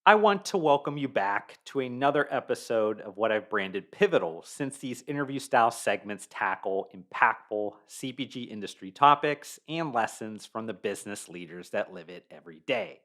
I want to welcome you back to another episode of what I've branded Pivotal, since these interview style segments tackle impactful CPG industry topics and lessons from the business leaders that live it every day.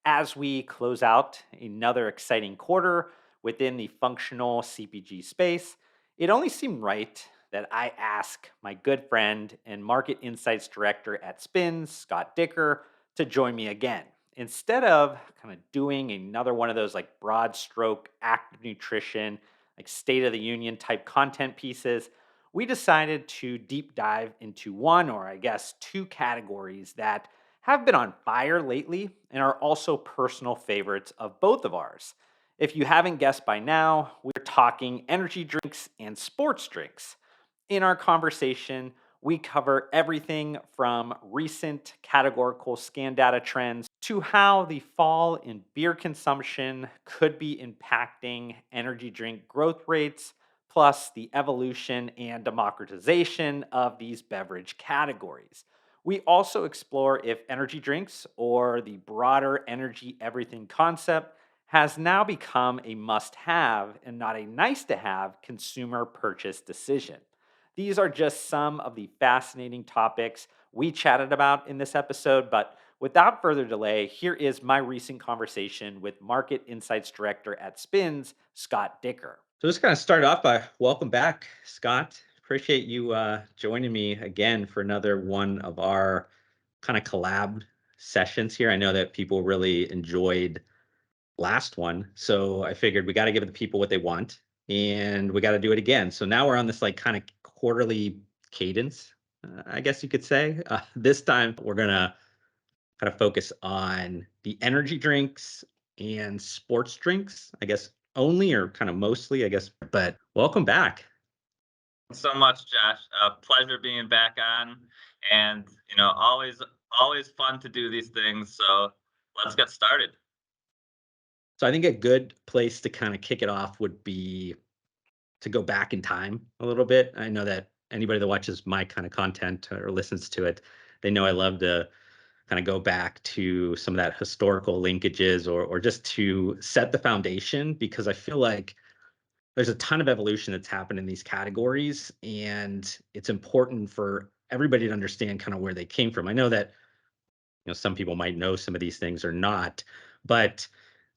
As we close out another exciting quarter within the functional CPG space, it only seemed right that I ask my good friend and market insights director at Spins, Scott Dicker, to join me again. Instead of kind of doing another one of those like broad stroke active nutrition, like State of the Union type content pieces, we decided to deep dive into one, or I guess two categories that have been on fire lately and are also personal favorites of both of ours. If you haven't guessed by now, we're talking energy drinks and sports drinks. In our conversation, we cover everything from recent categorical scan data trends to how the fall in beer consumption could be impacting energy drink growth rates, plus the evolution and democratization of these beverage categories. We also explore if energy drinks or the broader energy everything concept has now become a must have and not a nice to have consumer purchase decision. These are just some of the fascinating topics we chatted about in this episode, but without further delay, here is my recent conversation with Market Insights Director at Spins, Scott Dicker. So just kind of start off by welcome back, Scott. Appreciate you joining me again for another one of our kind of collab sessions here. I know that people really enjoyed last one, so I figured we got to give the people what they want, and we got to do it again. So now we're on this like kind of quarterly cadence, I guess you could say. This time we're gonna kind of focus on the energy drinks and sports drinks, I guess only or kind of mostly, I guess. But welcome back. So much, Josh. Pleasure being back on, and always fun to do these things. So let's get started. So I think a good place to kind of kick it off would be to go back in time a little bit. I know that anybody that watches my kind of content or listens to it, they know I love to kind of go back to some of that historical linkages or just to set the foundation, because I feel like there's a ton of evolution that's happened in these categories, and it's important for everybody to understand kind of where they came from. I know that some people might know some of these things or not, but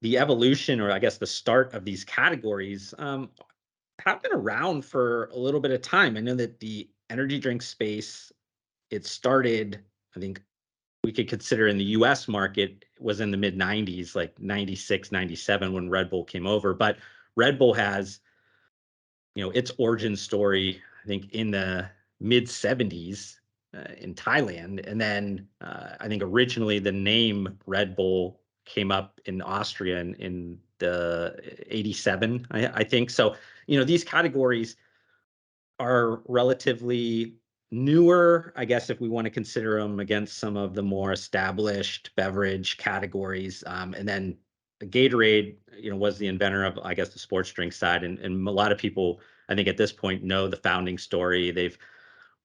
the evolution, or I guess the start of these categories, have been around for a little bit of time. I know that the energy drink space, it started, I think we could consider in the US market was in the mid 90s, like 96, 97 when Red Bull came over. But Red Bull has, its origin story, I think in the mid 70s in Thailand. And then I think originally the name Red Bull came up in Austria in the 87, I think. So, these categories are relatively newer, I guess, if we want to consider them against some of the more established beverage categories. And then Gatorade, was the inventor of, I guess, the sports drink side. And a lot of people, I think, at this point know the founding story. They've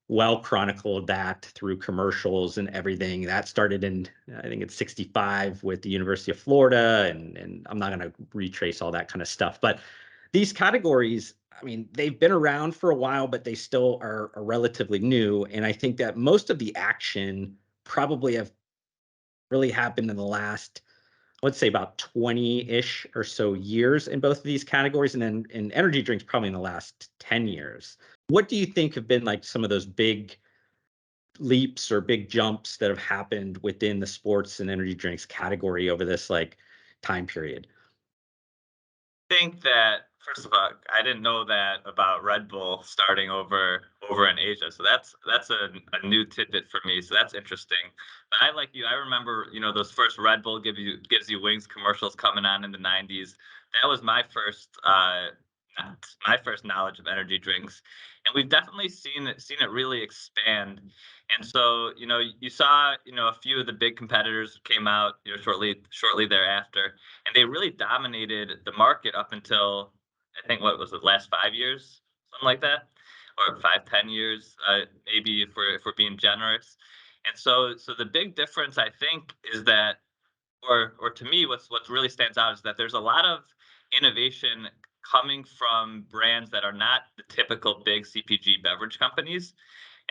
well chronicled that through commercials and everything. That started in, I think it's 65 with the University of Florida. And I'm not going to retrace all that kind of stuff. But these categories, I mean, they've been around for a while, but they still are relatively new. And I think that most of the action probably have really happened in the last, let's say, about 20-ish or so years in both of these categories. And then in energy drinks, probably in the last 10 years. What do you think have been like some of those big leaps or big jumps that have happened within the sports and energy drinks category over this like time period? Think that first of all, I didn't know that about Red Bull starting over in Asia. So that's a new tidbit for me. So that's interesting. But I like you. I remember those first Red Bull gives you wings commercials coming on in the '90s. That was my first knowledge of energy drinks, and we've definitely seen it really expand. And so you saw a few of the big competitors came out shortly thereafter, and they really dominated the market up until I think what was it, last 5 years, something like that, or 5-10 years, maybe if we're being generous. And so the big difference I think is that or to me, what really stands out is that there's a lot of innovation coming from brands that are not the typical big CPG beverage companies.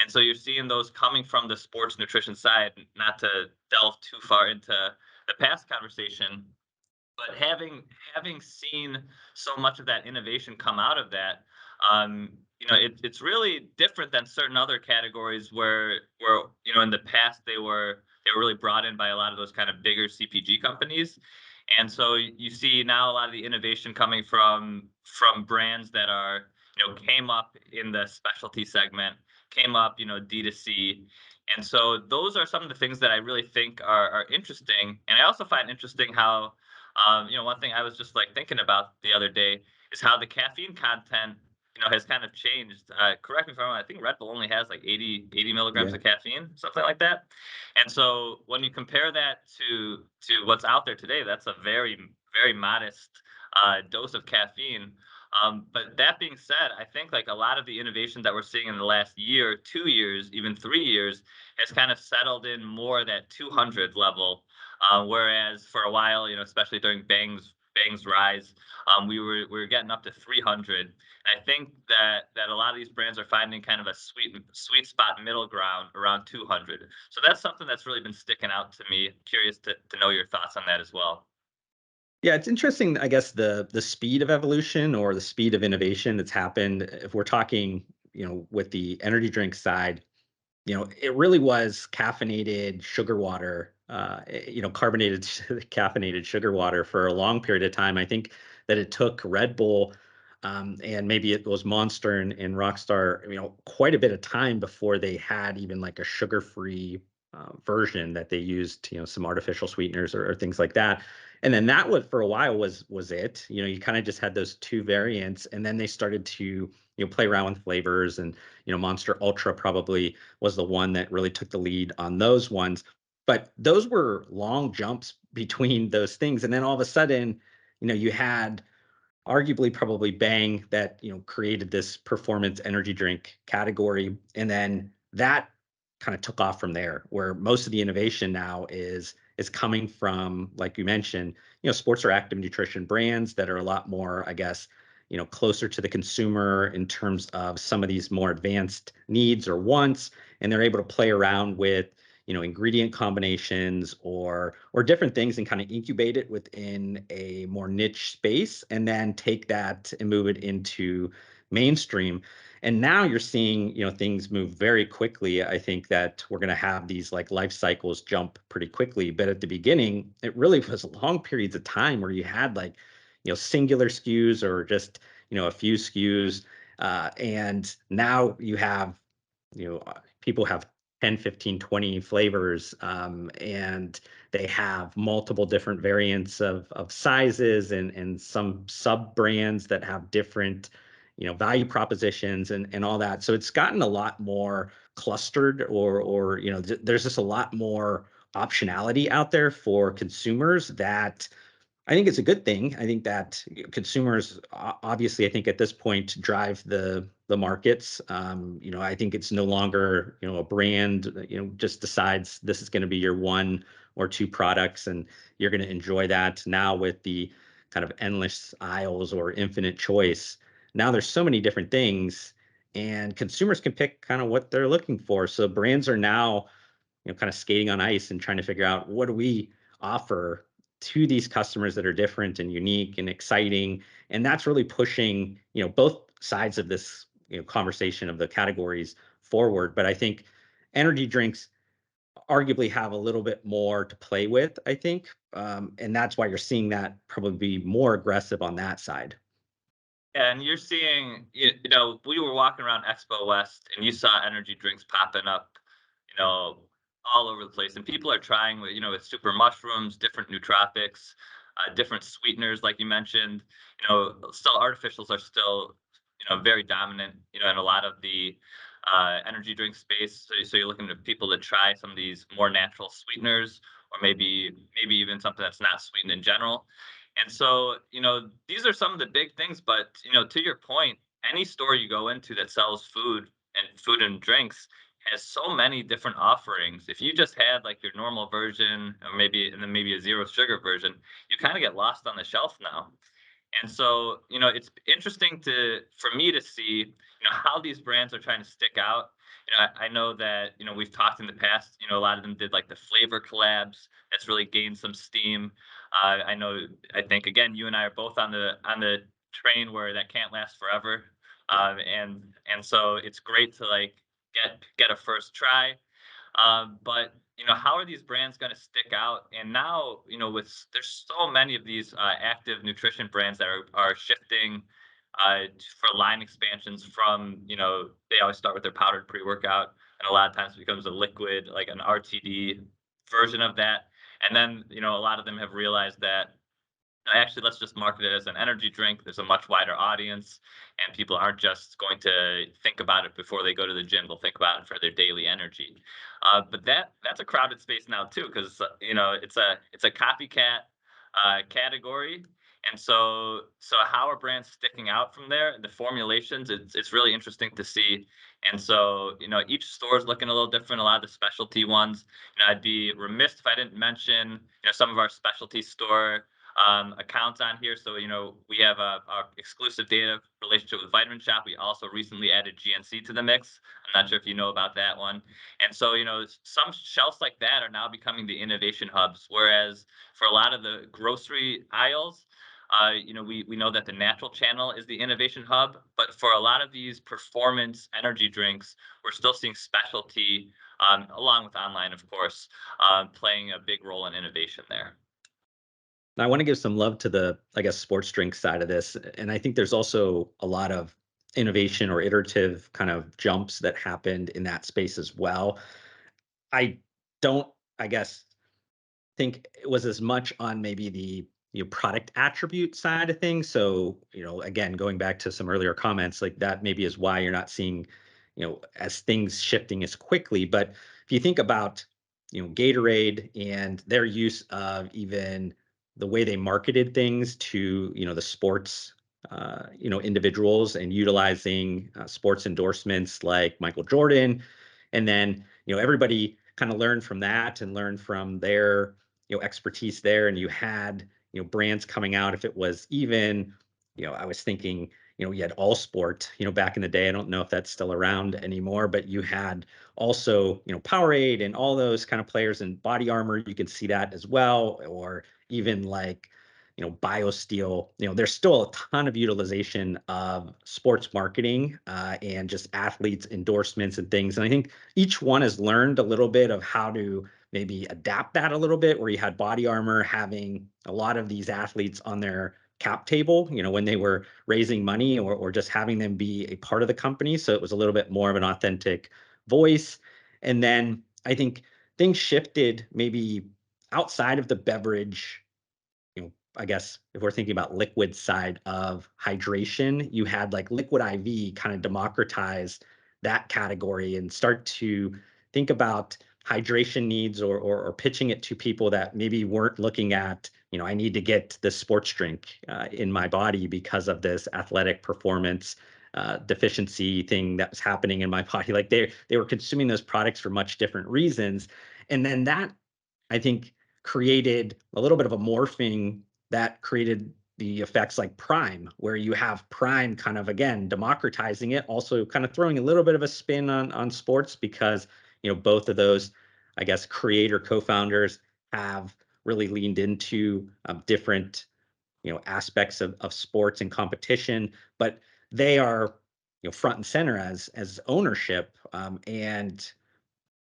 And so you're seeing those coming from the sports nutrition side, not to delve too far into the past conversation, but having seen so much of that innovation come out of that, it's really different than certain other categories where in the past they were really brought in by a lot of those kind of bigger CPG companies. And so you see now a lot of the innovation coming from brands that are, came up in the specialty segment, came up, D2C. And so those are some of the things that I really think are interesting. And I also find interesting how, one thing I was just like thinking about the other day is how the caffeine content, has kind of changed. Correct me if I'm wrong. I think Red Bull only has like 80 milligrams Yeah. of caffeine, something like that. And so when you compare that to what's out there today, that's a very, very modest dose of caffeine. But that being said, I think like a lot of the innovation that we're seeing in the last year, 2 years, even 3 years, has kind of settled in more that 200 level. Whereas for a while, especially during Bang's rise, we were getting up to 300. And I think that a lot of these brands are finding kind of a sweet spot middle ground around 200. So that's something that's really been sticking out to me. Curious to know your thoughts on that as well. Yeah, it's interesting, I guess the speed of evolution or the speed of innovation that's happened. If we're talking, with the energy drink side, it really was caffeinated sugar water, carbonated caffeinated sugar water for a long period of time. I think that it took Red Bull, and maybe it was Monster and Rockstar, quite a bit of time before they had even like a sugar-free version that they used, some artificial sweeteners or things like that. And then that was for a while was it. You kind of just had those two variants, and then they started to play around with flavors, and Monster Ultra probably was the one that really took the lead on those ones. But those were long jumps between those things. And then all of a sudden, you had arguably probably Bang that created this performance energy drink category, and then that kind of took off from there. Where most of the innovation now is coming from, like you mentioned, sports or active nutrition brands that are a lot more, I guess, closer to the consumer in terms of some of these more advanced needs or wants, and they're able to play around with ingredient combinations or different things and kind of incubate it within a more niche space and then take that and move it into mainstream. And now you're seeing things move very quickly. I think that we're going to have these like life cycles jump pretty quickly, but at the beginning it really was long periods of time where you had like singular SKUs or just a few SKUs, and now you have people have 10, 15, 20 flavors, and they have multiple different variants of sizes and some sub brands that have different value propositions and all that. So it's gotten a lot more clustered, or there's just a lot more optionality out there for consumers that I think it's a good thing. I think that consumers obviously, I think at this point drive the markets. I think it's no longer a brand just decides this is going to be your one or two products, and you're going to enjoy that. Now with the kind of endless aisles or infinite choice, now there's so many different things, and consumers can pick kind of what they're looking for. So brands are now kind of skating on ice and trying to figure out what do we offer to these customers that are different and unique and exciting. And that's really pushing, both sides of this, conversation of the categories forward. But I think energy drinks arguably have a little bit more to play with, I think. And that's why you're seeing that probably be more aggressive on that side. And you're seeing, we were walking around Expo West and you saw energy drinks popping up, all over the place. And people are trying with super mushrooms, different nootropics, different sweeteners, like you mentioned. Still artificials are still, very dominant, in a lot of the energy drink space. So you're looking at people to try some of these more natural sweeteners, or maybe even something that's not sweetened in general. And so, these are some of the big things, but, to your point, any store you go into that sells food and drinks has so many different offerings. If you just had like your normal version, or maybe and then maybe a zero sugar version, you kind of get lost on the shelf now. And so, it's interesting for me to see, how these brands are trying to stick out. I know that, we've talked in the past, a lot of them did like the flavor collabs. That's really gained some steam. I know, I think again, you and I are both on the train where that can't last forever. And so it's great to like get a first try. But how are these brands going to stick out? And now, there's so many of these active nutrition brands that are shifting for line expansions from they always start with their powdered pre-workout, and a lot of times it becomes a liquid, like an RTD version of that. And then a lot of them have realized that actually, let's just market it as an energy drink. There's a much wider audience, and people aren't just going to think about it before they go to the gym. They'll think about it for their daily energy. But that's a crowded space now too, because it's a copycat category. And so how are brands sticking out from there? The formulations, it's really interesting to see. And so each store is looking a little different. A lot of the specialty ones. I'd be remiss if I didn't mention some of our specialty store accounts on here. So, we have our exclusive data relationship with Vitamin Shop. We also recently added GNC to the mix. I'm not sure if you know about that one. And so, some shelves like that are now becoming the innovation hubs. Whereas for a lot of the grocery aisles, we know that the natural channel is the innovation hub. But for a lot of these performance energy drinks, we're still seeing specialty, along with online, of course, playing a big role in innovation there. I want to give some love to the, I guess, sports drink side of this. And I think there's also a lot of innovation or iterative kind of jumps that happened in that space as well. I don't, I guess, think it was as much on maybe the product attribute side of things. So, again, going back to some earlier comments, like that maybe is why you're not seeing, as things shifting as quickly. But if you think about, Gatorade and their use of even the way they marketed things to, the sports, individuals and utilizing sports endorsements like Michael Jordan. And then, everybody kind of learned from that and learned from their expertise there, and you had brands coming out. If it was even I was thinking you had All Sport back in the day. I don't know if that's still around anymore, but you had also Powerade and all those kind of players in body armor. You can see that as well, or even like BioSteel. There's still a ton of utilization of sports marketing and just athletes endorsements and things, and I think each one has learned a little bit of how to maybe adapt that a little bit, where you had body armor having a lot of these athletes on their cap table when they were raising money, or just having them be a part of the company, so it was a little bit more of an authentic voice. And then I think things shifted maybe outside of the beverage. I guess if we're thinking about liquid side of hydration, you had like liquid IV kind of democratize that category and start to think about hydration needs, or pitching it to people that maybe weren't looking at, I need to get this sports drink in my body because of this athletic performance deficiency thing that was happening in my body. Like they were consuming those products for much different reasons. And then that, I think, created a little bit of a morphing that created the effects like Prime, where you have Prime kind of again democratizing it, also kind of throwing a little bit of a spin on sports, because both of those, I guess, creator co-founders have really leaned into different aspects of sports and competition, but they are front and center as ownership, and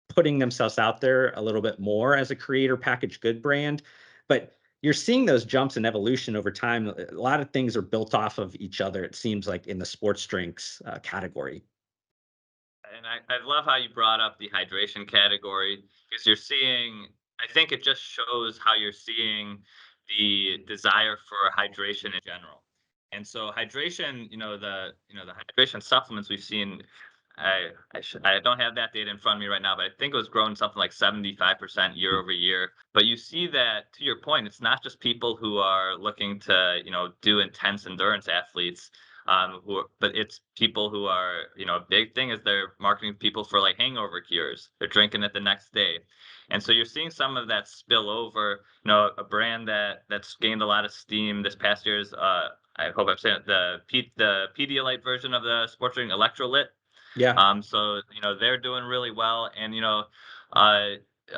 putting themselves out there a little bit more as a creator packaged good brand. But you're seeing those jumps in evolution over time. A lot of things are built off of each other, it seems like, in the sports drinks category. And I love how you brought up the hydration category, because you're seeing, I think it just shows how you're seeing the desire for hydration in general. And so hydration, the hydration supplements we've seen, I don't have that data in front of me right now, but I think it was growing something like 75% year over year. But you see that, to your point, it's not just people who are looking to do intense endurance athletes. But it's people who are, a big thing is they're marketing people for like hangover cures. They're drinking it the next day. And so you're seeing some of that spill over. A brand that's gained a lot of steam this past year is I hope I'm saying it, the Pedialyte version of the sports drink Electrolyte. Yeah. So they're doing really well, and uh,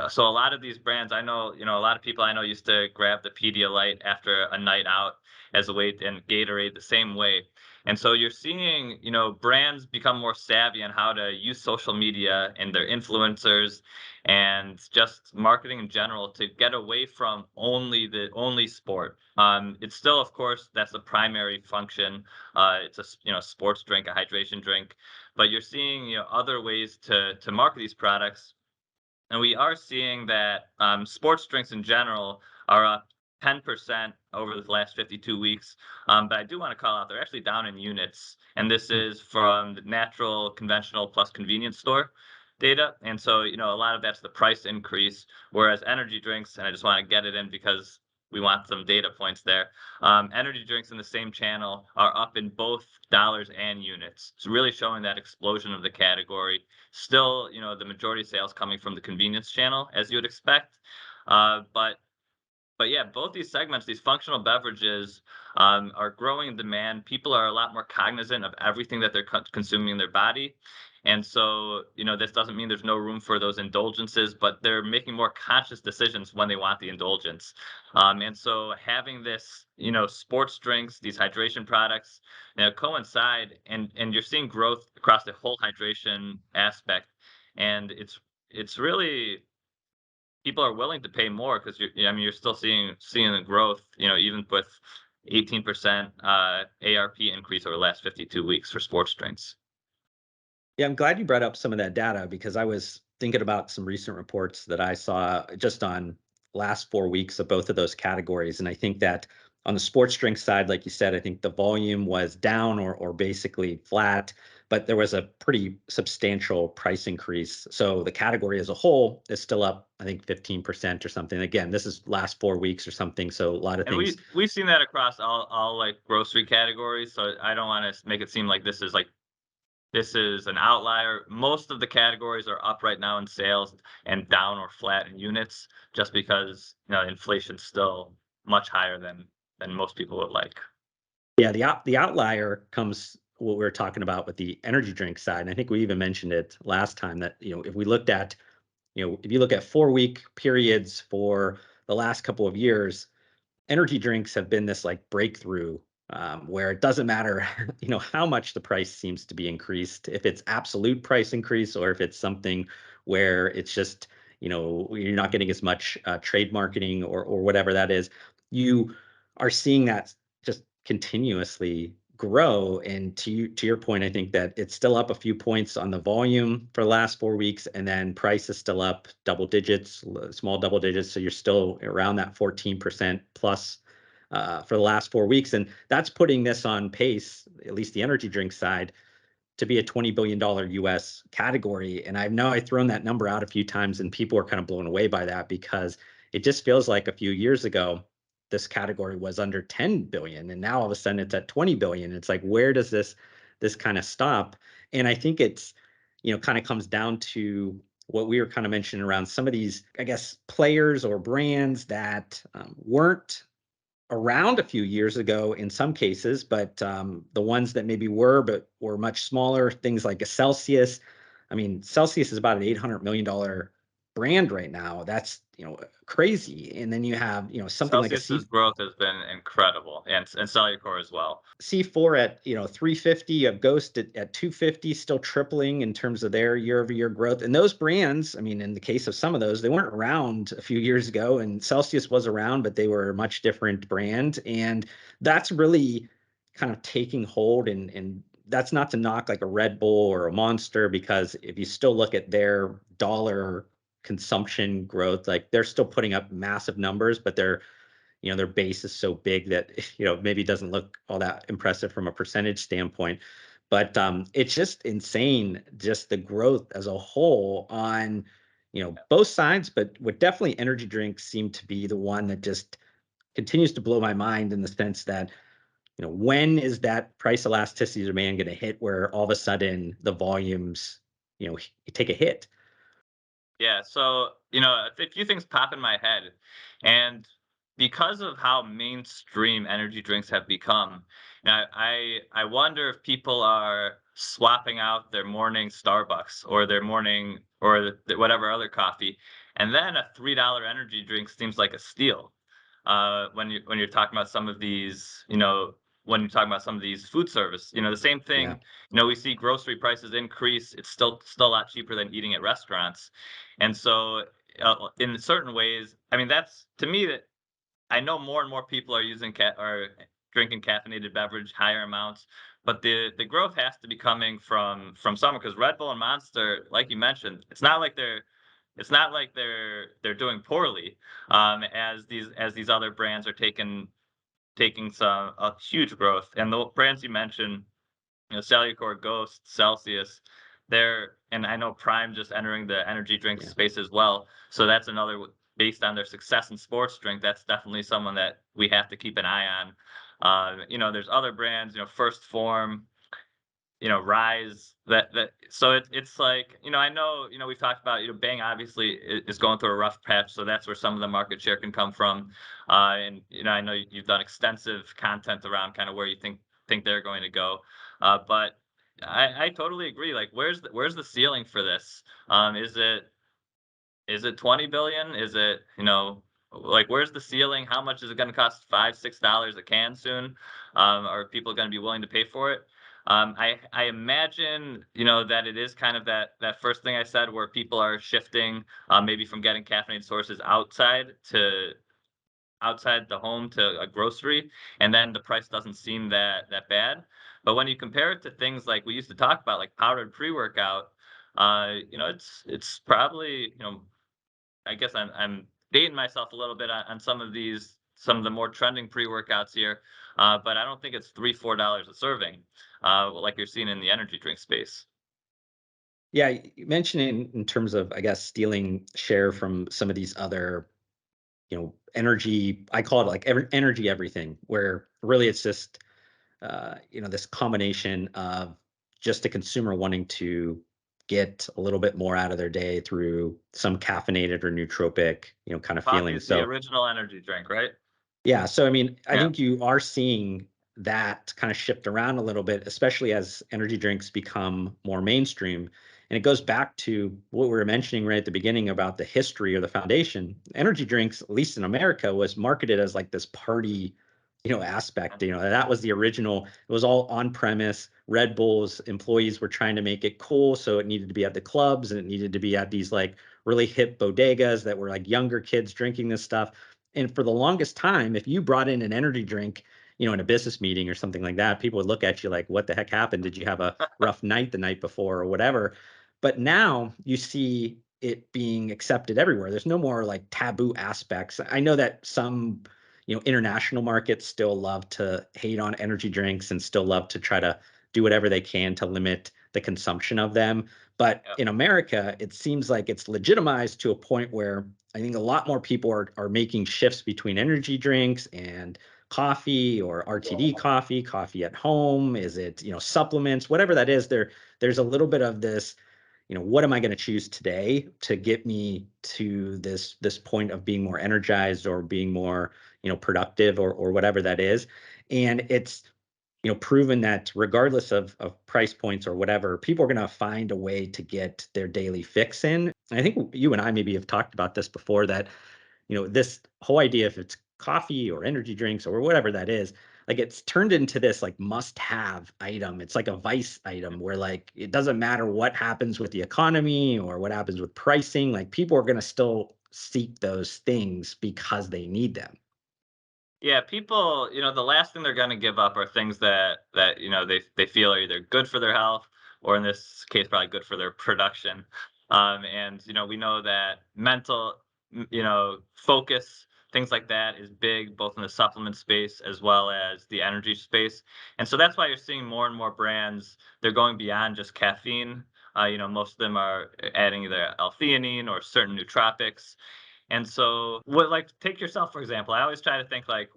so a lot of these brands, I know, a lot of people I know used to grab the Pedialyte after a night out as a way, and Gatorade the same way. And so you're seeing, brands become more savvy on how to use social media and their influencers and just marketing in general to get away from only sport. It's still, of course, that's the primary function. It's a sports drink, a hydration drink, but you're seeing other ways to market these products, and we are seeing that sports drinks in general are up 10% over the last 52 weeks. But I do want to call out they're actually down in units, and this Mm. is from the natural, conventional plus convenience store data. And so a lot of that's the price increase, whereas energy drinks, and I just want to get it in because we want some data points there. Energy drinks in the same channel are up in both dollars and units. It's really showing that explosion of the category. Still, the majority of sales coming from the convenience channel, as you would expect. But yeah, both these segments, these functional beverages, are growing in demand. People are a lot more cognizant of everything that they're consuming in their body. And so, this doesn't mean there's no room for those indulgences, but they're making more conscious decisions when they want the indulgence. And so having this, sports drinks, these hydration products, coincide, and you're seeing growth across the whole hydration aspect. And it's really, people are willing to pay more because you're still seeing the growth, even with 18% ARP increase over the last 52 weeks for sports drinks. Yeah, I'm glad you brought up some of that data because I was thinking about some recent reports that I saw just on last 4 weeks of both of those categories. And I think that on the sports drink side, like you said, I think the volume was down or basically flat, but there was a pretty substantial price increase. So the category as a whole is still up, I think 15% or something. Again, this is last 4 weeks or something. So a lot of And things. we've seen that across all like grocery categories. So I don't want to make it seem like this is an outlier. Most of the categories are up right now in sales and down or flat in units, just because inflation's still much higher than most people would like. Yeah, the outlier comes what we were talking about with the energy drink side. And I think we even mentioned it last time that, if we looked at, if you look at 4 week periods for the last couple of years, energy drinks have been this like breakthrough, where it doesn't matter, how much the price seems to be increased, if it's absolute price increase or if it's something where it's just, you're not getting as much trade marketing or whatever that is. You are seeing that just continuously grow. And to your point, I think that it's still up a few points on the volume for the last 4 weeks, and then price is still up double digits, small double digits. So you're still around that 14% plus for the last 4 weeks, and that's putting this on pace, at least the energy drink side, to be a $20 billion US category. And I know I've thrown that number out a few times, and people are kind of blown away by that because it just feels like a few years ago this category was under 10 billion, and now all of a sudden it's at 20 billion. It's like, where does this kind of stop? And I think it's, kind of comes down to what we were kind of mentioning around some of these, I guess, players or brands that weren't around a few years ago in some cases, but the ones that maybe but were much smaller, things like a Celsius. I mean, Celsius is about an $800 million brand right now. That's, crazy. And then you have, something like a Celsius's growth has been incredible, and Cellucor as well. C4 at 350, you have Ghost at 250, still tripling in terms of their year-over-year growth. And those brands, I mean, in the case of some of those, they weren't around a few years ago, and Celsius was around, but they were a much different brand. And that's really kind of taking hold. And that's not to knock like a Red Bull or a Monster, because if you still look at their dollar consumption growth, like they're still putting up massive numbers, but their base is so big that maybe it doesn't look all that impressive from a percentage standpoint. But it's just insane, just the growth as a whole on both sides. But what definitely energy drinks seem to be the one that just continues to blow my mind, in the sense that when is that price elasticity demand going to hit where all of a sudden the volumes, take a hit? Yeah, so a few things pop in my head, and because of how mainstream energy drinks have become, I wonder if people are swapping out their morning Starbucks or their morning or whatever other coffee, and then a $3 energy drink seems like a steal. When you're talking about some of these, when you're talking about some of these food service, the same Yeah. thing. We see grocery prices increase. It's still a lot cheaper than eating at restaurants. And so, in certain ways, I mean, that's to me that I know more and more people are drinking caffeinated beverage, higher amounts, but the growth has to be coming from somewhere because Red Bull and Monster, like you mentioned, it's not like they're doing poorly, as these other brands are taking some a huge growth, and the brands you mentioned, Cellucor, Ghost, Celsius, and I know Prime just entering the energy drink Yeah. space as well. So that's another based on their success in sports drink. That's definitely someone that we have to keep an eye on. There's other brands, First Form, Rise. So it's like I know we've talked about Bang obviously is going through a rough patch, so that's where some of the market share can come from. And I know you've done extensive content around kind of where you think they're going to go. But I totally agree. Like, where's the ceiling for this? Is it 20 billion? Is it, like, where's the ceiling? How much is it going to cost? $5, $6 a can soon? Are people going to be willing to pay for it? I imagine, that it is kind of that first thing I said, where people are shifting, maybe from getting caffeinated sources outside the home to a grocery, and then the price doesn't seem that bad. But when you compare it to things like we used to talk about, like powdered pre-workout, it's probably, I guess I'm dating myself a little bit on some of the more trending pre-workouts here, but I don't think it's $3, $4 a serving, like you're seeing in the energy drink space. Yeah, you mentioned in terms of, I guess, stealing share from some of these other, energy. I call it like energy everything, where really it's just, this combination of just a consumer wanting to get a little bit more out of their day through some caffeinated or nootropic, kind of Coffee feeling. is the So original energy drink, right? yeah, so I mean, I Yeah. think you are seeing that kind of shift around a little bit, especially as energy drinks become more mainstream. And it goes back to what we were mentioning right at the beginning about the history or the foundation. Energy drinks, at least in America, was marketed as like this party, aspect. That was the original. It was all on premise. Red Bull's employees were trying to make it cool, so it needed to be at the clubs and it needed to be at these like really hip bodegas that were like younger kids drinking this stuff. And for the longest time, if you brought in an energy drink, in a business meeting or something like that, people would look at you like, what the heck happened? Did you have a rough night the night before or whatever? But now you see it being accepted everywhere. There's no more like taboo aspects. I know that some, international markets still love to hate on energy drinks and still love to try to do whatever they can to limit the consumption of them. But Yep. in America, it seems like it's legitimized to a point where I think a lot more people are making shifts between energy drinks and coffee or RTD coffee, coffee at home. Is it, supplements, whatever that is, there's a little bit of this, what am I going to choose today to get me to this point of being more energized or being more, productive or whatever that is. And it's, proven that regardless of price points or whatever, people are going to find a way to get their daily fix in. And I think you and I maybe have talked about this before that, this whole idea, if it's coffee or energy drinks or whatever that is, like it's turned into this like must have item. It's like a vice item where like it doesn't matter what happens with the economy or what happens with pricing, like people are going to still seek those things because they need them. Yeah, people, the last thing they're going to give up are things that they feel are either good for their health, or in this case probably good for their production. And we know that mental, focus, things like that is big both in the supplement space as well as the energy space. And so that's why you're seeing more and more brands, they're going beyond just caffeine. Most of them are adding either L-theanine or certain nootropics, And so, what like take yourself for example. I always try to think like,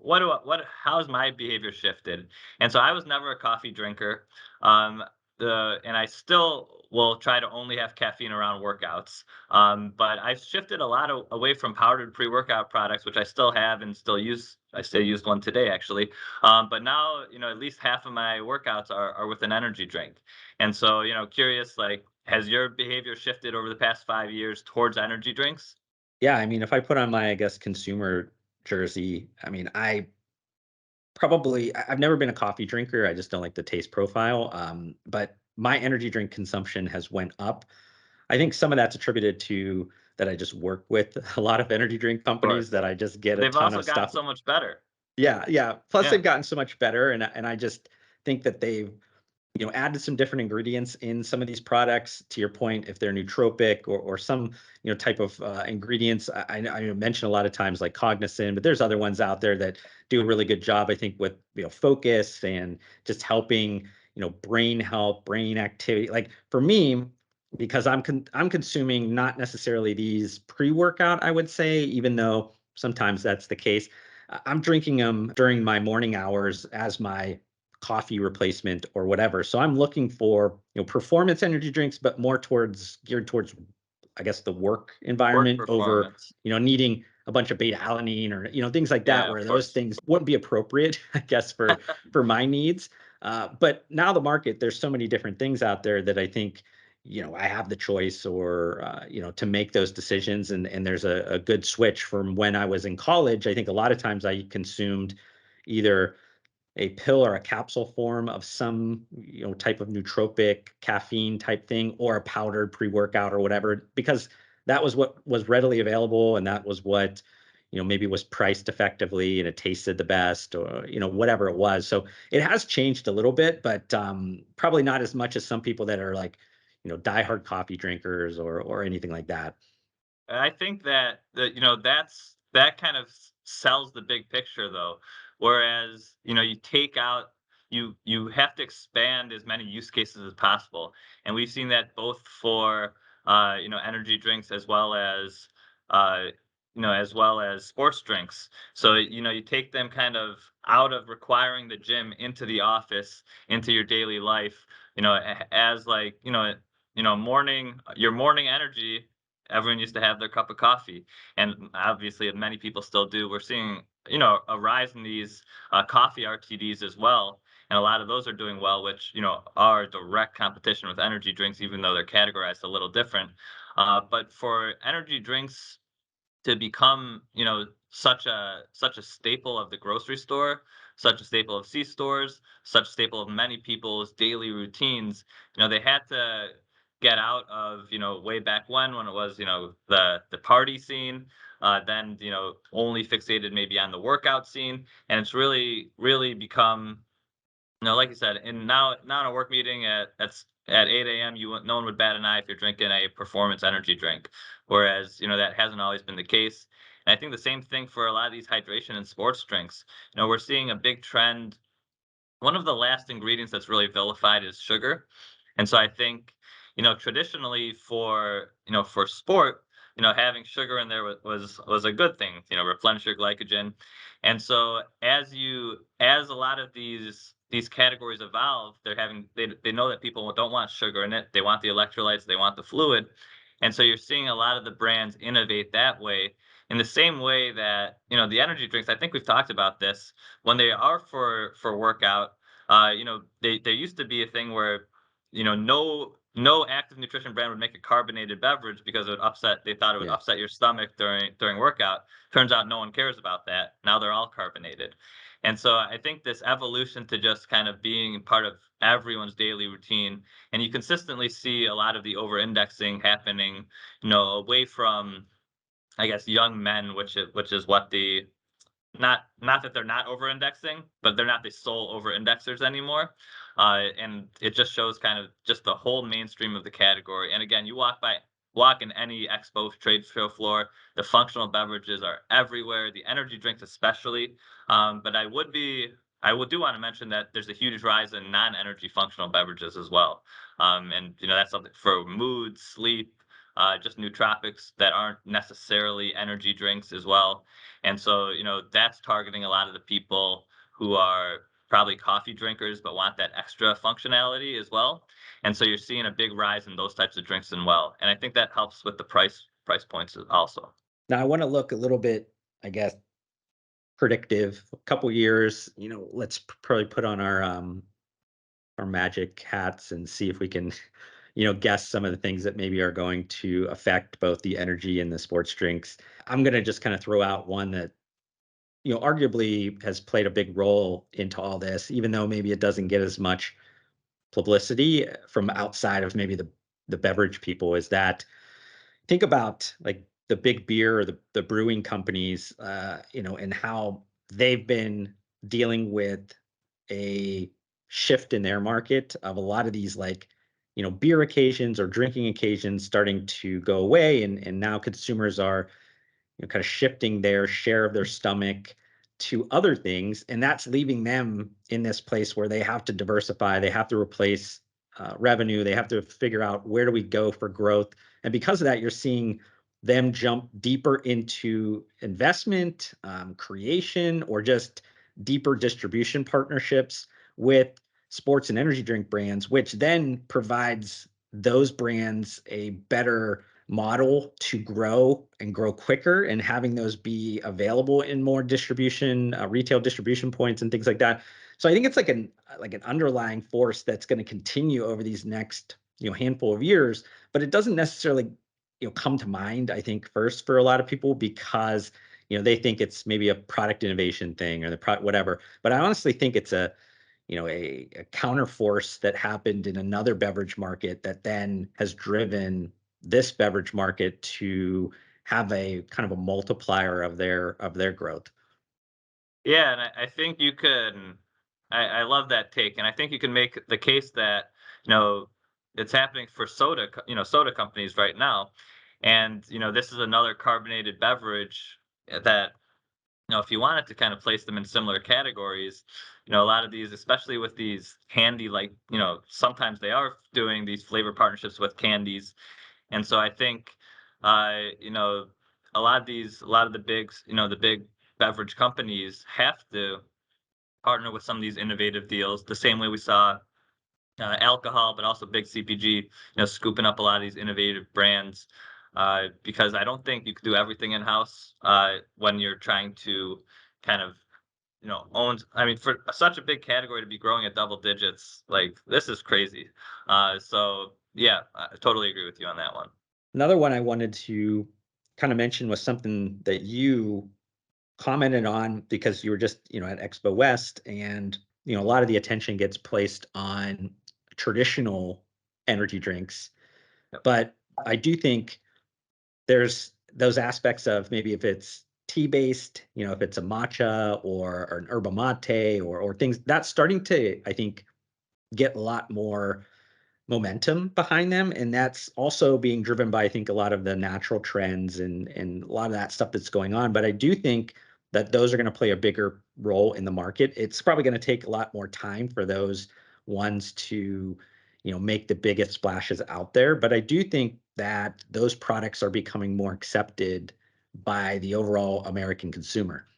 how's my behavior shifted? And so, I was never a coffee drinker. Um, and I still will try to only have caffeine around workouts. But I've shifted a lot away from powdered pre-workout products, which I still have and still use. I still used one today, actually. But now, at least half of my workouts are with an energy drink. And so, curious, like, has your behavior shifted over the past 5 years towards energy drinks? Yeah, I mean, if I put on my, I guess, consumer jersey, I mean, I've never been a coffee drinker. I just don't like the taste profile. But my energy drink consumption has went up. I think some of that's attributed to that I just work with a lot of energy drink Of companies course. that I just get a They've ton also of gotten stuff. so much better. Yeah, yeah. Plus Yeah. they've gotten so much better, and I just think that they've added some different ingredients in some of these products. To your point, if they're nootropic or some type of ingredients, I mention a lot of times like cognizant, but there's other ones out there that do a really good job. I think with focus and just helping brain health, brain activity. Like for me, because I'm consuming not necessarily these pre-workout, I would say, even though sometimes that's the case. I'm drinking them during my morning hours as my coffee replacement or whatever. So I'm looking for, performance energy drinks, but more geared towards, I guess, the work Work environment over, performance. needing a bunch of beta alanine or, things like that, Yeah, where of those course. things wouldn't be appropriate, I guess, for my needs. But now the market, there's so many different things out there that I think, I have the choice or, to make those decisions. And there's a good switch from when I was in college. I think a lot of times I consumed either a pill or a capsule form of some type of nootropic caffeine type thing or a powdered pre-workout or whatever, because that was what was readily available, and that was what maybe was priced effectively and it tasted the best, or whatever it was. So it has changed a little bit, but probably not as much as some people that are like diehard coffee drinkers or anything like that. I think that kind of sells the big picture though. Whereas, you take out you have to expand as many use cases as possible. And we've seen that both for energy drinks uh as well as sports drinks. So, you take them kind of out of requiring the gym into the office, into your daily life, as like, morning your morning energy. Everyone used to have their cup of coffee, and obviously, many people still do. We're seeing, a rise in these coffee RTDs as well, and a lot of those are doing well, which are direct competition with energy drinks, even though they're categorized a little different. But for energy drinks to become, such a staple of the grocery store, such a staple of C stores, such a staple of many people's daily routines, they had to get out of, way back when it was, the party scene, then, only fixated maybe on the workout scene, and it's really become, like you said, and now in a work meeting at 8 a.m., no one would bat an eye if you're drinking a performance energy drink, whereas that hasn't always been the case. And I think the same thing for a lot of these hydration and sports drinks. We're seeing a big trend. One of the last ingredients that's really vilified is sugar. And so I think, traditionally for sport, having sugar in there was a good thing, replenish your glycogen. And so as a lot of these categories evolve, they know that people don't want sugar in it. They want the electrolytes, they want the fluid. And so you're seeing a lot of the brands innovate that way, in the same way that, the energy drinks. I think we've talked about this when they are for workout. There used to be a thing where, no active nutrition brand would make a carbonated beverage because it would upset. They thought it would Yeah. upset your stomach during workout. Turns out no one cares about that. Now they're all carbonated. And so I think this evolution to just kind of being part of everyone's daily routine, and you consistently see a lot of the over-indexing happening, away from, I guess, young men, which is what the not that they're not over-indexing, but they're not the sole over-indexers anymore. And it just shows kind of just the whole mainstream of the category. And again, you walk in any expo trade show floor, the functional beverages are everywhere, the energy drinks especially. But I would do want to mention that there's a huge rise in non-energy functional beverages as well. And that's something for mood, sleep, just nootropics that aren't necessarily energy drinks as well. And so, that's targeting a lot of the people who are probably coffee drinkers but want that extra functionality as well. And so you're seeing a big rise in those types of drinks as well. And I think that helps with the price points also. Now I want to look a little bit, I guess, predictive. A couple years, let's probably put on our magic hats and see if we can, guess some of the things that maybe are going to affect both the energy and the sports drinks. I'm going to just kind of throw out one that, arguably has played a big role into all this, even though maybe it doesn't get as much publicity from outside of maybe the beverage people, is that think about like the big beer or the brewing companies, and how they've been dealing with a shift in their market of a lot of these like, beer occasions or drinking occasions starting to go away. And now consumers are, kind of shifting their share of their stomach to other things, and that's leaving them in this place where they have to diversify, they have to replace revenue, they have to figure out where do we go for growth. And because of that, you're seeing them jump deeper into investment, creation, or just deeper distribution partnerships with sports and energy drink brands, which then provides those brands a better model to grow and grow quicker, and having those be available in more distribution, retail distribution points and things like that. So I think it's like an underlying force that's going to continue over these next, handful of years, but it doesn't necessarily, come to mind, I think, first for a lot of people, because they think it's maybe a product innovation thing or the product whatever. But I honestly think it's a counter force that happened in another beverage market that then has driven this beverage market to have a kind of a multiplier of their growth. Yeah, and I think you can. I love that take, and I think you can make the case that you know it's happening for soda companies right now, and this is another carbonated beverage that if you wanted to kind of place them in similar categories, a lot of these, especially with these candy, like sometimes they are doing these flavor partnerships with candies, and so I think, a lot of the big beverage companies have to partner with some of these innovative deals, the same way we saw alcohol, but also big CPG, scooping up a lot of these innovative brands. Because I don't think you could do everything in house when you're trying to kind of owns. I mean, for such a big category to be growing at double digits, like this is crazy. So yeah, I totally agree with you on that one. Another one I wanted to kind of mention was something that you commented on because you were just, at Expo West, and a lot of the attention gets placed on traditional energy drinks. Yep. But I do think there's those aspects of maybe if it's tea based, if it's a matcha or an herba mate or things that's starting to, I think, get a lot more momentum behind them. And that's also being driven by, I think, a lot of the natural trends and a lot of that stuff that's going on. But I do think that those are going to play a bigger role in the market. It's probably going to take a lot more time for those ones to, make the biggest splashes out there. But I do think that those products are becoming more accepted by the overall American consumer.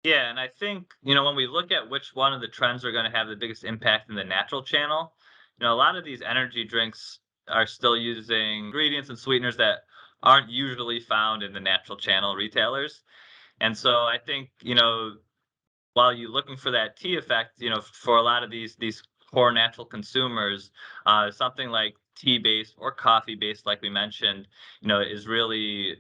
Yeah, and I think, when we look at which one of the trends are going to have the biggest impact in the natural channel, a lot of these energy drinks are still using ingredients and sweeteners that aren't usually found in the natural channel retailers. And so I think, while you're looking for that tea effect, for a lot of these core natural consumers, something like tea based or coffee based, like we mentioned, is really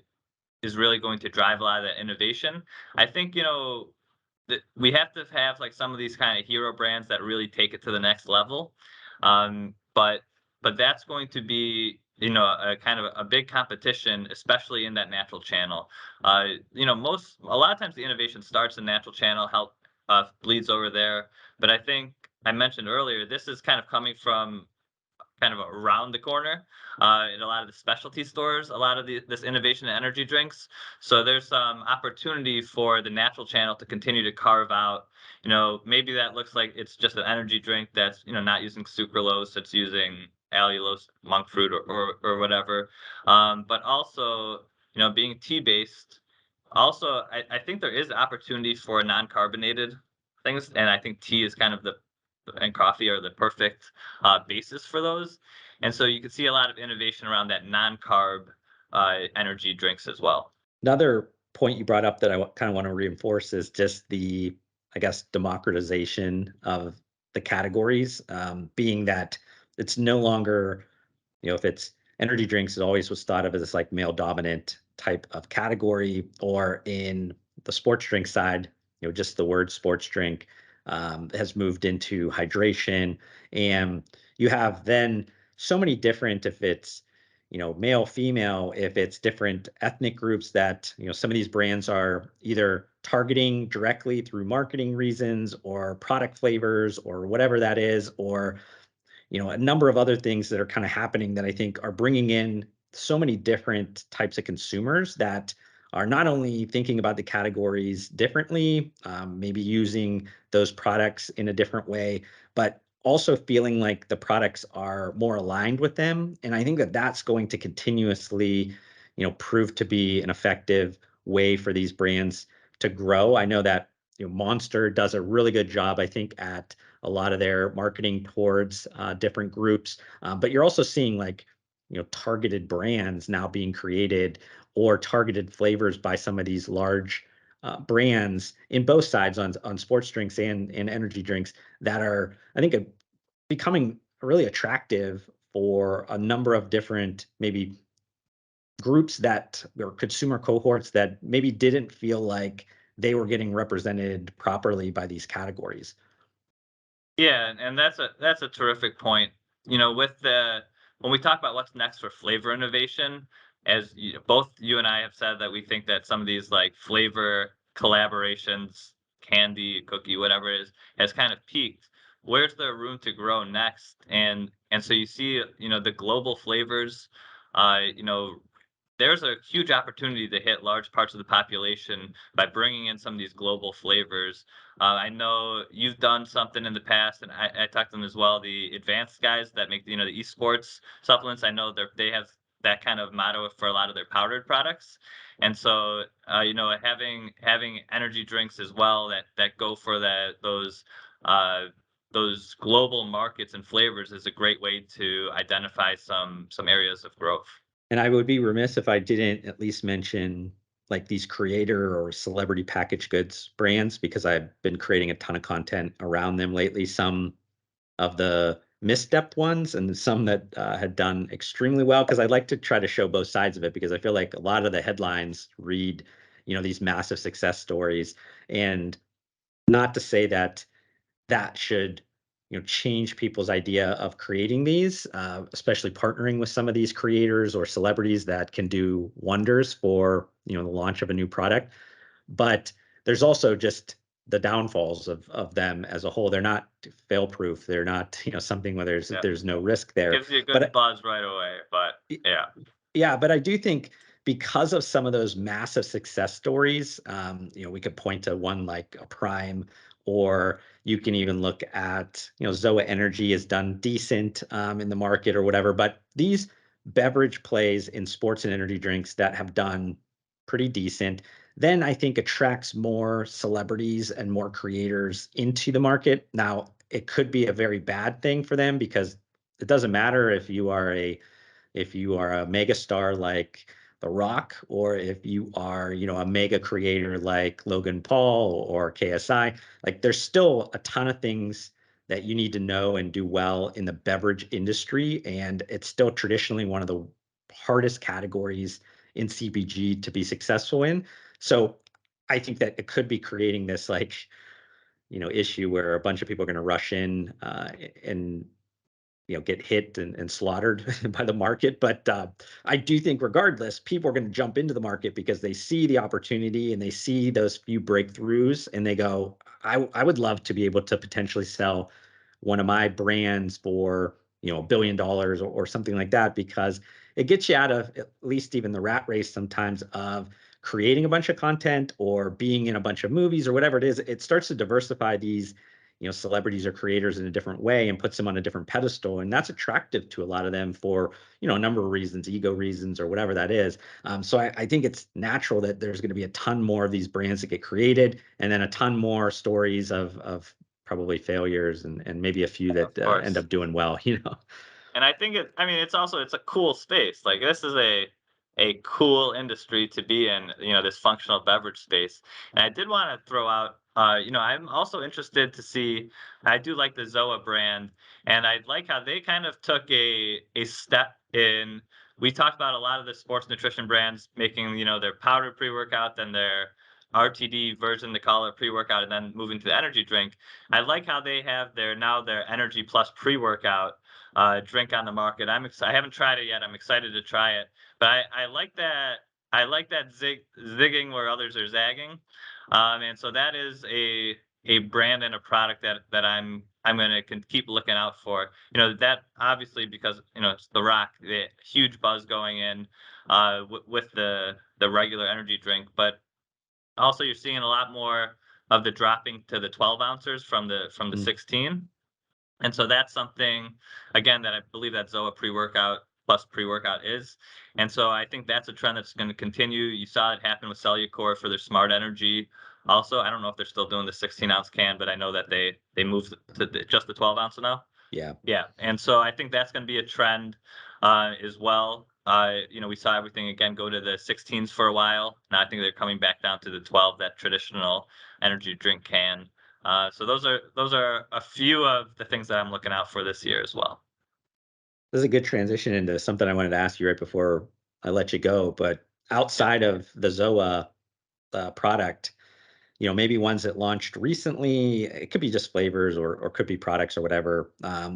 going to drive a lot of that innovation. I think that we have to have like some of these kind of hero brands that really take it to the next level. But that's going to be a kind of a big competition, especially in that natural channel. A lot of times the innovation starts in natural channel, help bleeds over there. But I think I mentioned earlier, this is kind of coming from kind of around the corner in a lot of the specialty stores, a lot of this innovation in energy drinks. So there's some opportunity for the natural channel to continue to carve out. Maybe that looks like it's just an energy drink that's not using sucralose, it's using allulose, monk fruit, or whatever. But also, being tea based, also I think there is opportunity for non-carbonated things, and I think tea is kind of the and coffee are the perfect basis for those. And so you can see a lot of innovation around that non-carb energy drinks as well. Another point you brought up that I kind of want to reinforce is just the, I guess, democratization of the categories, being that it's no longer, if it's energy drinks, it always was thought of as this like male dominant type of category, or in the sports drink side, just the word sports drink has moved into hydration. And you have then so many different, if it's, male, female, if it's different ethnic groups that, some of these brands are either targeting directly through marketing reasons or product flavors or whatever that is, or a number of other things that are kind of happening that I think are bringing in so many different types of consumers that are not only thinking about the categories differently, maybe using those products in a different way, but also feeling like the products are more aligned with them. And I think that that's going to continuously, prove to be an effective way for these brands to grow. I know that Monster does a really good job, I think, at a lot of their marketing towards different groups. But you're also seeing like, targeted brands now being created, or targeted flavors by some of these large brands in both sides, on sports drinks and energy drinks, that are, I think, becoming really attractive for a number of different maybe groups that, or consumer cohorts that maybe didn't feel like they were getting represented properly by these categories. Yeah, and that's a terrific point. With the when we talk about what's next for flavor innovation, as both you and I have said that we think that some of these like flavor collaborations, candy, cookie, whatever it is, has kind of peaked. Where's there room to grow next? And so you see, the global flavors, uh, you know, there's a huge opportunity to hit large parts of the population by bringing in some of these global flavors. I know you've done something in the past, and I talked to them as well. The advanced guys that make the esports supplements, I know they have that kind of motto for a lot of their powdered products, and so having energy drinks as well that go for those global markets and flavors is a great way to identify some areas of growth. And I would be remiss if I didn't at least mention like these creator or celebrity packaged goods brands, because I've been creating a ton of content around them lately. Some of the misstepped ones and some that had done extremely well, because I like to try to show both sides of it, because I feel like a lot of the headlines read, these massive success stories. And not to say that that should, change people's idea of creating these, especially partnering with some of these creators or celebrities that can do wonders for, the launch of a new product. But there's also just the downfalls of them as a whole. They're not fail proof. They're not, something where there's Yeah. there's no risk there. Gives you a good But buzz right away, but yeah. yeah, but I do think because of some of those massive success stories, we could point to one like a Prime, or you can even look at, Zoa Energy has done decent in the market or whatever. But these beverage plays in sports and energy drinks that have done pretty decent, then I think attracts more celebrities and more creators into the market. Now, it could be a very bad thing for them, because it doesn't matter if you are a mega star like The Rock, or if you are, a mega creator like Logan Paul or KSI. Like, there's still a ton of things that you need to know and do well in the beverage industry, and it's still traditionally one of the hardest categories in CPG to be successful in. So I think that it could be creating this like, issue where a bunch of people are going to rush in and get hit and slaughtered by the market. But I do think, regardless, people are going to jump into the market because they see the opportunity and they see those few breakthroughs, and they go, I would love to be able to potentially sell one of my brands for $1 billion, or something like that, because it gets you out of at least even the rat race sometimes of creating a bunch of content or being in a bunch of movies or whatever it is. It starts to diversify these celebrities or creators in a different way and puts them on a different pedestal, and that's attractive to a lot of them for a number of reasons, ego reasons or whatever that is. So I think it's natural that there's going to be a ton more of these brands that get created, and then a ton more stories of probably failures, and maybe a few Of that end course. up doing well. And I think I mean, it's a cool space. Like this is a cool industry to be in, this functional beverage space. And I did want to throw out, I'm also interested to see. I do like the Zoa brand, and I like how they kind of took a step in. We talked about a lot of the sports nutrition brands making, their powder pre workout, then their RTD version, they call it pre workout, and then moving to the energy drink. I like how they have their energy plus pre workout drink on the market. I haven't tried it yet. I'm excited to try it, but I like that. I like that zigging where others are zagging, and so that is a brand and a product that I'm gonna keep looking out for. That obviously because it's The Rock, the huge buzz going in with the regular energy drink, but also you're seeing a lot more of the dropping to the 12 ounces from the Mm. 16. And so that's something, again, that I believe that Zoa pre-workout plus pre-workout is. And so I think that's a trend that's going to continue. You saw it happen with Cellucor for their Smart Energy. Also, I don't know if they're still doing the 16-ounce can, but I know that they moved to just the 12-ounce now. Yeah. Yeah, and so I think that's going to be a trend as well. We saw everything again go to the 16s for a while. Now I think they're coming back down to the 12, that traditional energy drink can. So those are a few of the things that I'm looking out for this year as well. This is a good transition into something I wanted to ask you right before I let you go. But Yeah, outside of the Zoa product, maybe ones that launched recently, it could be just flavors or could be products or whatever,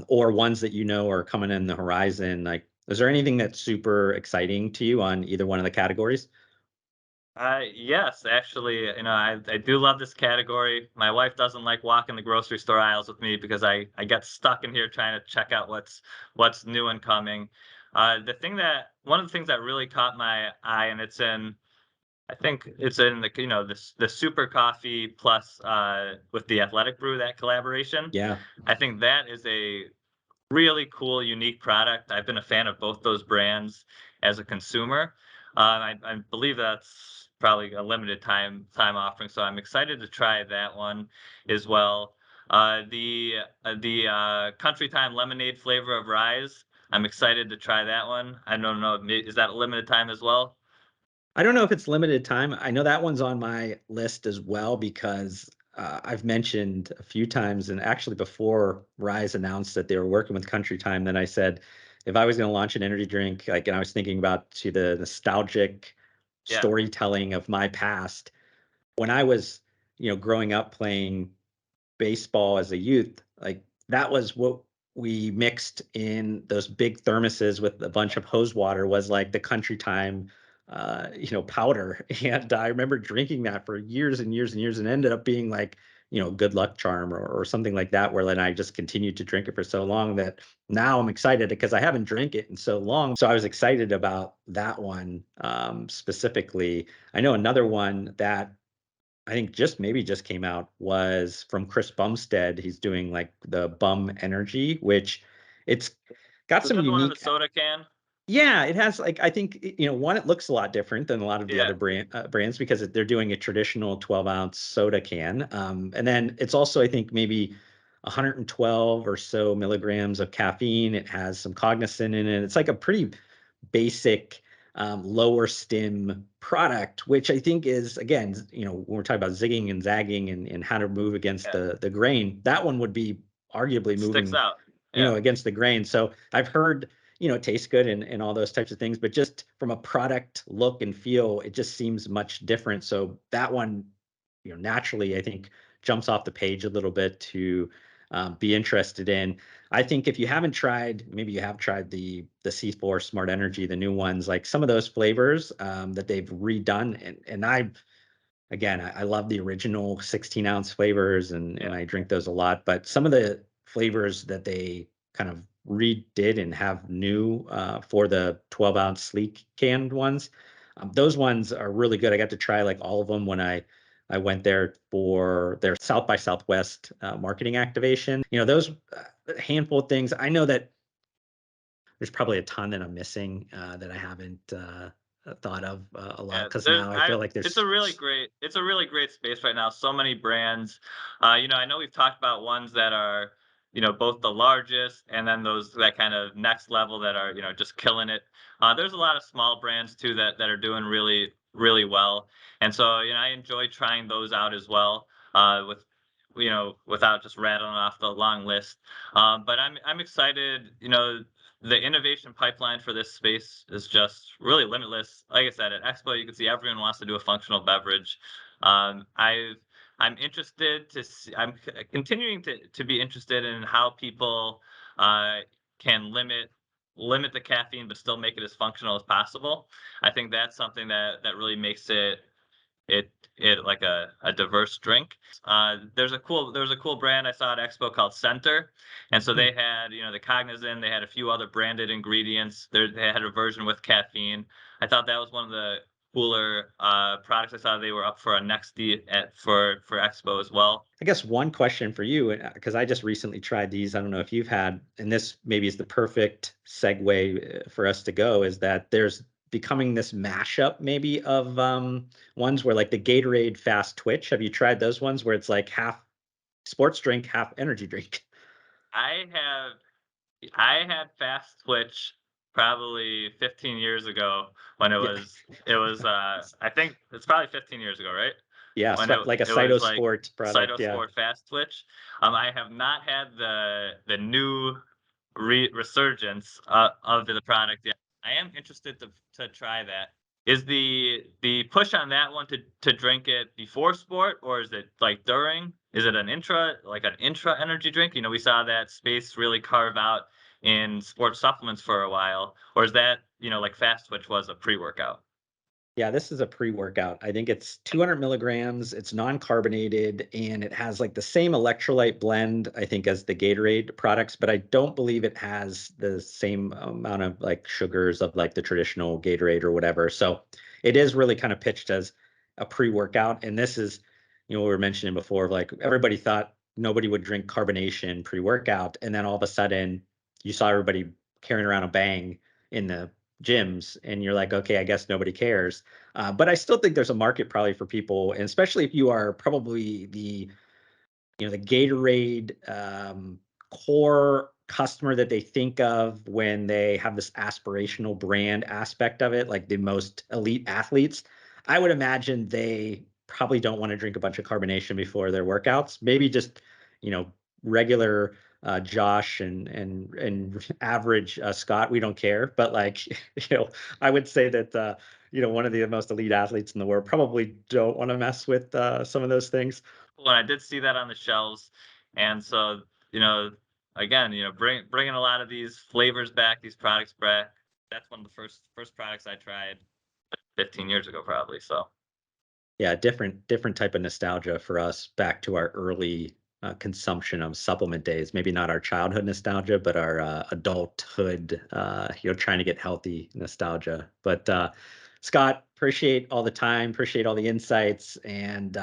or ones that are coming in the horizon. Like, is there anything that's super exciting to you on either one of the categories? yes, actually, I do love this category. My wife doesn't like walking the grocery store aisles with me because I get stuck in here trying to check out what's new and coming. One of the things that really caught my eye, and I think it's in the super coffee plus with the Athletic Brew, that collaboration. Yeah. I think that is a really cool, unique product. I've been a fan of both those brands as a consumer. I believe that's probably a limited time offering, so I'm excited to try that one as well. The Country Time lemonade flavor of Rise. I'm excited to try that one. I don't know. Is that a limited time as well? I don't know if it's limited time. I know that one's on my list as well because I've mentioned a few times, and actually before Rise announced that they were working with Country Time, then I said if I was going to launch an energy drink, like, and I was thinking about to the nostalgic Yeah. storytelling of my past when I was, growing up playing baseball as a youth, like that was what we mixed in those big thermoses with a bunch of hose water was like the country time powder. And I remember drinking that for years and years and years and ended up being like, good luck charm or something like that, where then I just continued to drink it for so long that now I'm excited because I haven't drank it in so long. So I was excited about that one specifically. I know another one that I think just came out was from Chris Bumstead. He's doing like the Bum Energy, which it's got Is some that the one in the unique. soda can? Yeah, it has like I think one, it looks a lot different than a lot of the Yeah. other brands because they're doing a traditional 12-ounce soda can, and then it's also I think maybe 112 or so milligrams of caffeine. It has some cognizant in it. It's like a pretty basic lower stim product, which I think is again, when we're talking about zigging and zagging and how to move against Yeah. the grain, that one would be arguably It sticks moving, out. Yeah. against the grain. So I've heard, it tastes good and all those types of things, but just from a product look and feel, it just seems much different. So that one, naturally, I think jumps off the page a little bit to be interested in. I think if you haven't tried, maybe you have tried the C4 Smart Energy, the new ones, like some of those flavors that they've redone, and I love the original 16-ounce flavors, and Yeah. I drink those a lot. But some of the flavors that they kind of redid and have new for the 12-ounce sleek canned ones, those ones are really good. I got to try like all of them when I I went there for their South by Southwest marketing activation. Those handful of things. I know that there's probably a ton that I'm missing that I haven't thought of a lot Yeah, because there's now I I feel like it's a there's really great space right now. So many brands. I know we've talked about ones that are, both the largest and then those that kind of next level that are, just killing it. There's a lot of small brands too that are doing really, really well. And so, I enjoy trying those out as well. With without just rattling off the long list. But I'm excited. The innovation pipeline for this space is just really limitless. Like I said, at Expo, you can see everyone wants to do a functional beverage. Um, I've I'm interested to see. Continuing to be interested in how people uh, can limit the caffeine, but still make it as functional as possible. I think that's something that really makes it like a diverse drink. There was a cool brand I saw at Expo called Center, and so hmm. they had the Cognizant. They had a few other branded ingredients. They had a version with caffeine. I thought that was one of the cooler products I saw. They were up for a next for Expo as well. I guess one question for you, because I just recently tried these. I don't know if you've had, and this maybe is the perfect segue for us to go, is that there's becoming this mashup maybe of ones where like the Gatorade Fast Twitch. Have you tried those ones where it's like half sports drink, half energy drink? I have I had Fast Twitch probably 15 years ago when Yeah. it was I think it's probably 15 years ago, right? Yeah, When like a it was like Cytosport product. Yeah. Cytosport Fast Twitch. I have not had the new resurgence of the product yet. I am interested to try that. Is the push on that one to drink it before sport, or is it like during? Is it an intra energy drink? We saw that space really carve out in sports supplements for a while, or is that like Fast Twitch was a pre-workout? Yeah, this is a pre-workout. I think it's 200 milligrams. It's non-carbonated, and it has like the same electrolyte blend, I think, as the Gatorade products, but I don't believe it has the same amount of like sugars of like the traditional Gatorade or whatever. So it is really kind of pitched as a pre-workout. And this is, we were mentioning before, like everybody thought nobody would drink carbonation pre-workout, and then all of a sudden you saw everybody carrying around a Bang in the gyms, and you're like, okay, I guess nobody cares. But I still think there's a market probably for people, and especially if you are probably the Gatorade core customer that they think of when they have this aspirational brand aspect of it, like the most elite athletes. I would imagine they probably don't want to drink a bunch of carbonation before their workouts. Maybe just you know regular Josh and average Scott. We don't care, but like I would say that one of the most elite athletes in the world probably don't want to mess with some of those things. Well, I did see that on the shelves, and so you know, again, bringing a lot of these flavors back, these products back. That's one of the first products I tried 15 years ago, probably. So Yeah, different type of nostalgia for us back to our early consumption of supplement days. Maybe not our childhood nostalgia, but our adulthood, trying to get healthy nostalgia. But Scott, appreciate all the time, appreciate all the insights, and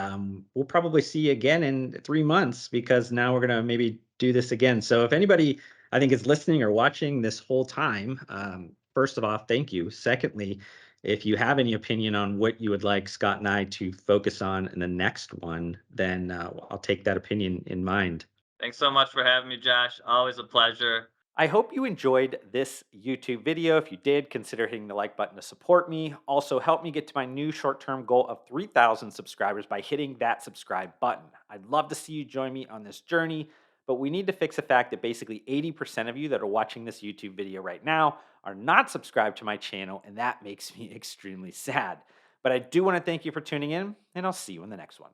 we'll probably see you again in 3 months because now we're gonna maybe do this again. So if anybody, I think, is listening or watching this whole time, first of all, thank you. Secondly, if you have any opinion on what you would like Scott and I to focus on in the next one, then I'll take that opinion in mind. thanks so much for having me, Josh. Always a pleasure. I hope you enjoyed this YouTube video. If you did, consider hitting the like button to support me. Also, help me get to my new short-term goal of 3,000 subscribers by hitting that subscribe button. I'd love to see you join me on this journey, but we need to fix the fact that basically 80% of you that are watching this YouTube video right now are not subscribed to my channel, and that makes me extremely sad. But I do want to thank you for tuning in, and I'll see you in the next one.